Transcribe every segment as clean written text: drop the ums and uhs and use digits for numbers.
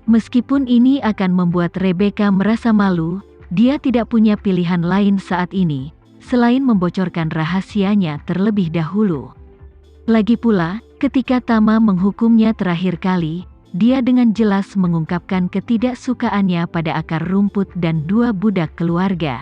Meskipun ini akan membuat Rebecca merasa malu, dia tidak punya pilihan lain saat ini, selain membocorkan rahasianya terlebih dahulu. Lagi pula, ketika Tama menghukumnya terakhir kali, dia dengan jelas mengungkapkan ketidaksukaannya pada akar rumput dan 2 budak keluarga.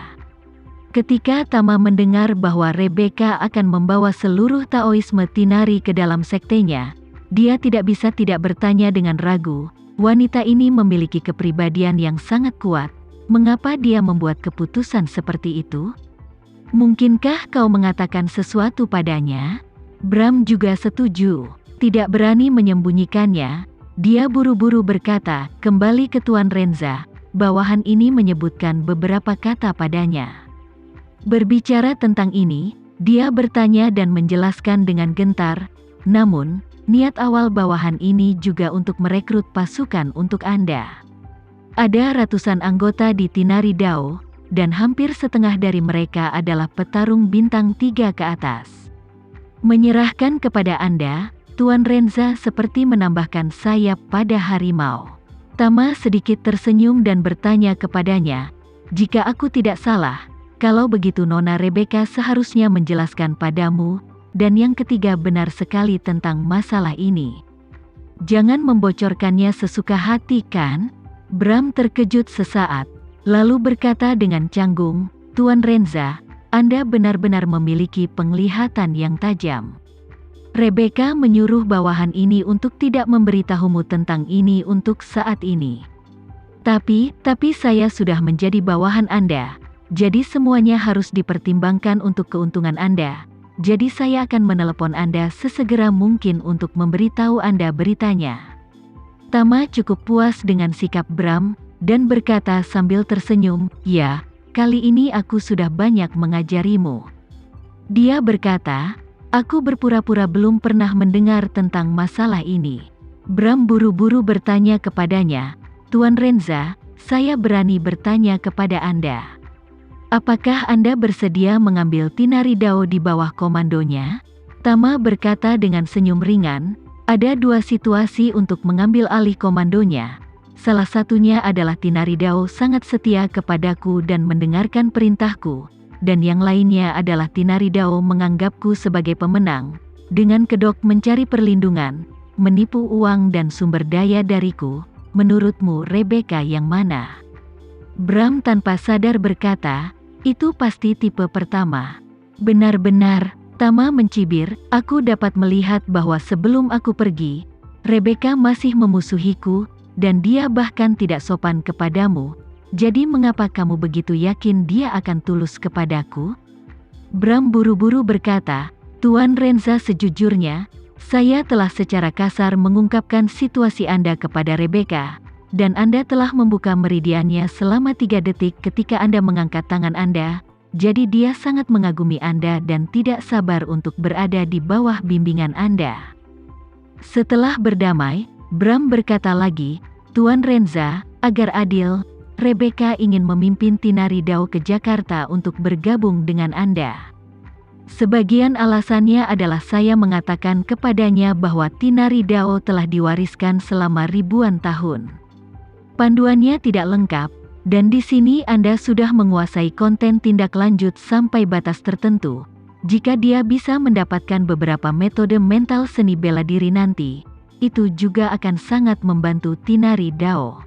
Ketika Tama mendengar bahwa Rebecca akan membawa seluruh Taoisme Tinari ke dalam sektenya, dia tidak bisa tidak bertanya dengan ragu, wanita ini memiliki kepribadian yang sangat kuat. Mengapa dia membuat keputusan seperti itu? Mungkinkah kau mengatakan sesuatu padanya? Bram juga setuju. Tidak berani menyembunyikannya, dia buru-buru berkata, kembali ke Tuan Renza, bawahan ini menyebutkan beberapa kata padanya. Berbicara tentang ini, dia bertanya dan menjelaskan dengan gentar, namun, niat awal bawahan ini juga untuk merekrut pasukan untuk Anda. Ada ratusan anggota di Tinari Dao, dan hampir setengah dari mereka adalah petarung bintang 3 ke atas. Menyerahkan kepada Anda, Tuan Renza seperti menambahkan sayap pada harimau. Tama sedikit tersenyum dan bertanya kepadanya, jika aku tidak salah, kalau begitu Nona Rebecca seharusnya menjelaskan padamu, dan yang ketiga benar sekali tentang masalah ini. Jangan membocorkannya sesuka hati kan? Bram terkejut sesaat, lalu berkata dengan canggung, Tuan Renza, Anda benar-benar memiliki penglihatan yang tajam. Rebecca menyuruh bawahan ini untuk tidak memberitahumu tentang ini untuk saat ini. Tapi saya sudah menjadi bawahan Anda, jadi semuanya harus dipertimbangkan untuk keuntungan Anda. Jadi saya akan menelepon Anda sesegera mungkin untuk memberitahu Anda beritanya. Tama cukup puas dengan sikap Bram, dan berkata sambil tersenyum, ya, kali ini aku sudah banyak mengajarimu. Dia berkata, aku berpura-pura belum pernah mendengar tentang masalah ini. Bram buru-buru bertanya kepadanya, Tuan Renza, saya berani bertanya kepada Anda. Apakah Anda bersedia mengambil Tinari Dao di bawah komandonya? Tama berkata dengan senyum ringan, ada 2 situasi untuk mengambil alih komandonya. Salah satunya adalah Tinari Dao sangat setia kepadaku dan mendengarkan perintahku, dan yang lainnya adalah Tinari Dao menganggapku sebagai pemenang, dengan kedok mencari perlindungan, menipu uang dan sumber daya dariku. Menurutmu Rebecca yang mana? Bram tanpa sadar berkata, itu pasti tipe pertama. Benar-benar, Tama mencibir, aku dapat melihat bahwa sebelum aku pergi, Rebecca masih memusuhiku, dan dia bahkan tidak sopan kepadamu. Jadi mengapa kamu begitu yakin dia akan tulus kepadaku? Bram buru-buru berkata, Tuan Renza sejujurnya, saya telah secara kasar mengungkapkan situasi Anda kepada Rebecca, dan Anda telah membuka meridiannya selama 3 detik ketika Anda mengangkat tangan Anda, jadi dia sangat mengagumi Anda dan tidak sabar untuk berada di bawah bimbingan Anda. Setelah berdamai, Bram berkata lagi, Tuan Renza, agar adil, Rebecca ingin memimpin Tinari Dao ke Jakarta untuk bergabung dengan Anda. Sebagian alasannya adalah saya mengatakan kepadanya bahwa Tinari Dao telah diwariskan selama ribuan tahun. Panduannya tidak lengkap, dan di sini Anda sudah menguasai konten tindak lanjut sampai batas tertentu. Jika dia bisa mendapatkan beberapa metode mental seni bela diri nanti, itu juga akan sangat membantu Tinari Dao.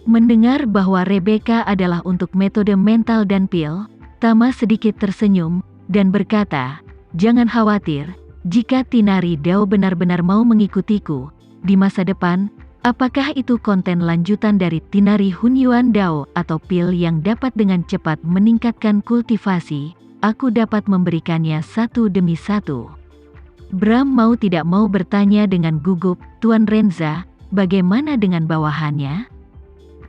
Mendengar bahwa Rebecca adalah untuk metode mental dan pil, Tama sedikit tersenyum, dan berkata, jangan khawatir, jika Tinari Dao benar-benar mau mengikutiku, di masa depan, apakah itu konten lanjutan dari Tinari Hunyuan Dao atau pil yang dapat dengan cepat meningkatkan kultivasi, aku dapat memberikannya satu demi satu. Bram mau tidak mau bertanya dengan gugup, Tuan Renza, bagaimana dengan bawahannya?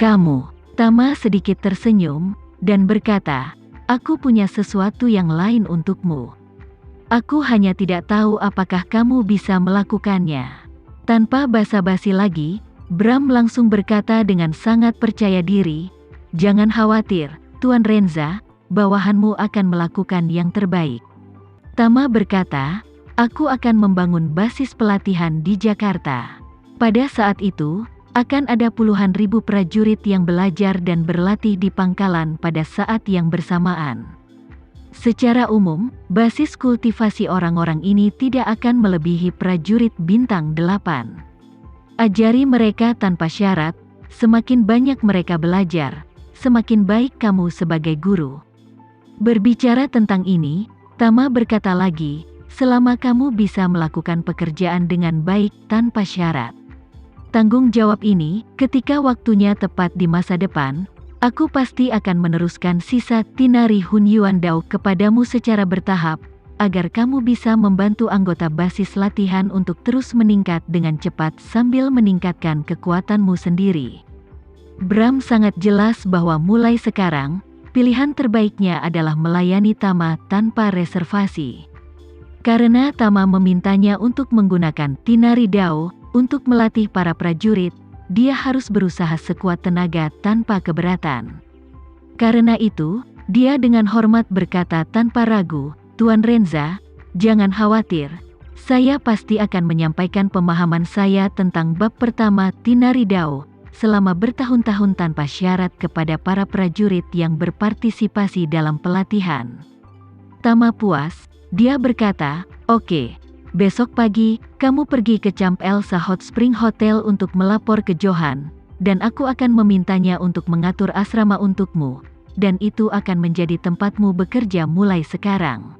Kamu, Tama sedikit tersenyum, dan berkata, aku punya sesuatu yang lain untukmu. Aku hanya tidak tahu apakah kamu bisa melakukannya. Tanpa basa-basi lagi, Bram langsung berkata dengan sangat percaya diri, jangan khawatir, Tuan Renza, bawahanmu akan melakukan yang terbaik. Tama berkata, aku akan membangun basis pelatihan di Jakarta. Pada saat itu, Akan ada puluhan ribu prajurit yang belajar dan berlatih di pangkalan pada saat yang bersamaan. Secara umum, basis kultivasi orang-orang ini tidak akan melebihi prajurit bintang 8. Ajari mereka tanpa syarat, semakin banyak mereka belajar, semakin baik kamu sebagai guru. Berbicara tentang ini, Tama berkata lagi, selama kamu bisa melakukan pekerjaan dengan baik tanpa syarat. Tanggung jawab ini, ketika waktunya tepat di masa depan, aku pasti akan meneruskan sisa Tinari Hunyuan Dao kepadamu secara bertahap, agar kamu bisa membantu anggota basis latihan untuk terus meningkat dengan cepat sambil meningkatkan kekuatanmu sendiri. Bram sangat jelas bahwa mulai sekarang, pilihan terbaiknya adalah melayani Tama tanpa reservasi. Karena Tama memintanya untuk menggunakan Tinari Dao untuk melatih para prajurit, dia harus berusaha sekuat tenaga tanpa keberatan. Karena itu, dia dengan hormat berkata tanpa ragu, Tuan Renza, jangan khawatir, saya pasti akan menyampaikan pemahaman saya tentang bab pertama Tinari Dao selama bertahun-tahun tanpa syarat kepada para prajurit yang berpartisipasi dalam pelatihan. Tama puas, dia berkata, oke. Besok pagi, kamu pergi ke Camp Elsa Hot Spring Hotel untuk melapor ke Johan, dan aku akan memintanya untuk mengatur asrama untukmu, dan itu akan menjadi tempatmu bekerja mulai sekarang.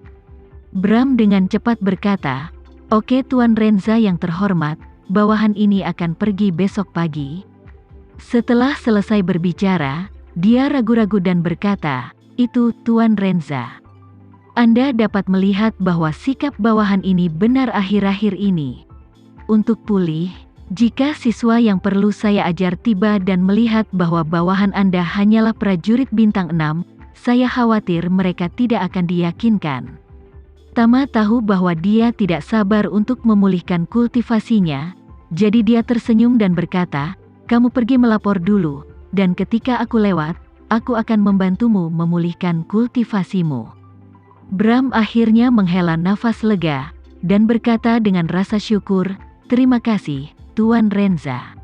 Bram dengan cepat berkata, oke Tuan Renza yang terhormat, bawahan ini akan pergi besok pagi. Setelah selesai berbicara, dia ragu-ragu dan berkata, itu Tuan Renza. Anda dapat melihat bahwa sikap bawahan ini benar akhir-akhir ini. Untuk pulih, jika siswa yang perlu saya ajar tiba dan melihat bahwa bawahan Anda hanyalah prajurit bintang 6, saya khawatir mereka tidak akan diyakinkan. Tama tahu bahwa dia tidak sabar untuk memulihkan kultivasinya, jadi dia tersenyum dan berkata, kamu pergi melapor dulu, dan ketika aku lewat, aku akan membantumu memulihkan kultivasimu. Bram akhirnya menghela nafas lega, dan berkata dengan rasa syukur, terima kasih, Tuan Renza.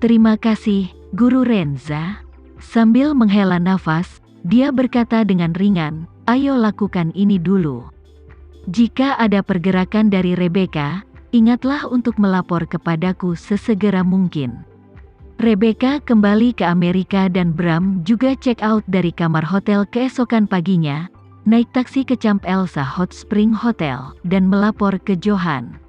Terima kasih, Guru Renza. Sambil menghela nafas, dia berkata dengan ringan, ayo lakukan ini dulu. Jika ada pergerakan dari Rebecca, ingatlah untuk melapor kepadaku sesegera mungkin. Rebecca kembali ke Amerika dan Bram juga check out dari kamar hotel keesokan paginya, naik taksi ke Camp Elsa Hot Spring Hotel, dan melapor ke Johan.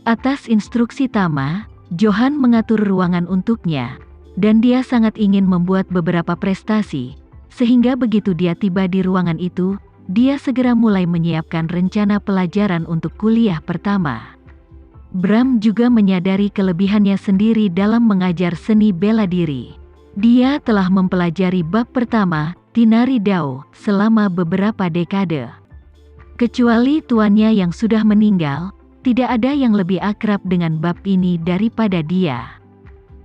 Atas instruksi Tama, Johan mengatur ruangan untuknya, dan dia sangat ingin membuat beberapa prestasi, sehingga begitu dia tiba di ruangan itu, dia segera mulai menyiapkan rencana pelajaran untuk kuliah pertama. Bram juga menyadari kelebihannya sendiri dalam mengajar seni bela diri. Dia telah mempelajari bab pertama, Tinari Dao, selama beberapa dekade. Kecuali tuannya yang sudah meninggal, tidak ada yang lebih akrab dengan bab ini daripada dia.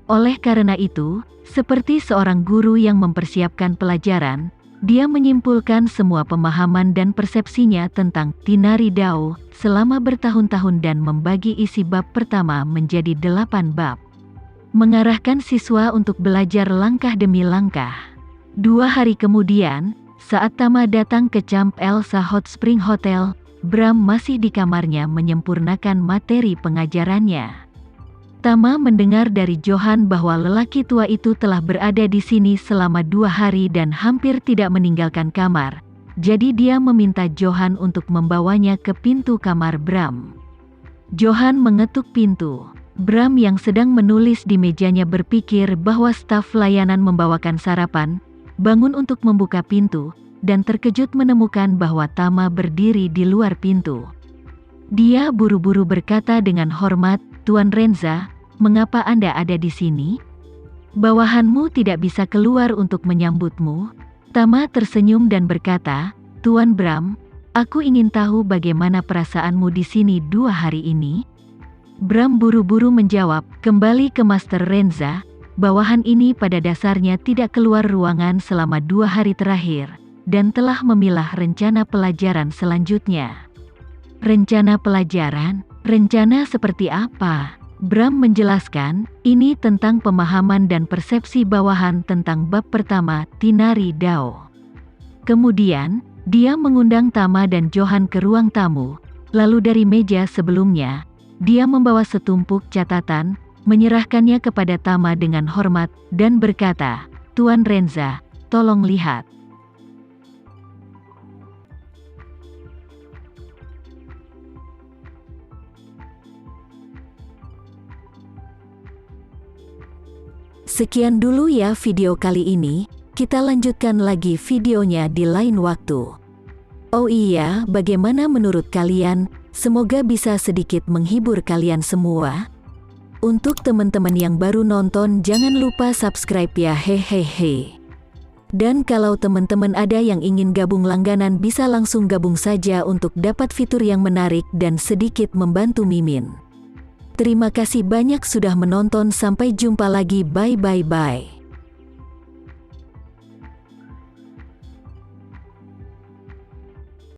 Oleh karena itu, seperti seorang guru yang mempersiapkan pelajaran, dia menyimpulkan semua pemahaman dan persepsinya tentang Tinari Dao selama bertahun-tahun dan membagi isi bab pertama menjadi 8 bab. Mengarahkan siswa untuk belajar langkah demi langkah. 2 hari kemudian, saat Tama datang ke Camp Elsa Hot Spring Hotel, Bram masih di kamarnya menyempurnakan materi pengajarannya. Tama mendengar dari Johan bahwa lelaki tua itu telah berada di sini selama 2 hari dan hampir tidak meninggalkan kamar, jadi dia meminta Johan untuk membawanya ke pintu kamar Bram. Johan mengetuk pintu. Bram yang sedang menulis di mejanya berpikir bahwa staf layanan membawakan sarapan, bangun untuk membuka pintu, dan terkejut menemukan bahwa Tama berdiri di luar pintu. Dia buru-buru berkata dengan hormat, Tuan Renza, mengapa Anda ada di sini? Bawahanmu tidak bisa keluar untuk menyambutmu. Tama tersenyum dan berkata, Tuan Bram, aku ingin tahu bagaimana perasaanmu di sini 2 hari ini. Bram buru-buru menjawab, kembali ke Master Renza, bawahan ini pada dasarnya tidak keluar ruangan selama 2 hari terakhir, dan telah memilah rencana pelajaran selanjutnya. Rencana pelajaran? Rencana seperti apa? Bram menjelaskan, ini tentang pemahaman dan persepsi bawahan tentang bab pertama, Tinari Dao. Kemudian, dia mengundang Tama dan Johan ke ruang tamu, lalu dari meja sebelumnya, dia membawa setumpuk catatan, menyerahkannya kepada Tama dengan hormat, dan berkata, Tuan Renza, tolong lihat. Sekian dulu ya video kali ini, kita lanjutkan lagi videonya di lain waktu. Oh iya, bagaimana menurut kalian? Semoga bisa sedikit menghibur kalian semua. Untuk teman-teman yang baru nonton, jangan lupa subscribe ya, hehehe. Dan kalau teman-teman ada yang ingin gabung langganan, bisa langsung gabung saja untuk dapat fitur yang menarik dan sedikit membantu Mimin. Terima kasih banyak sudah menonton, sampai jumpa lagi, bye.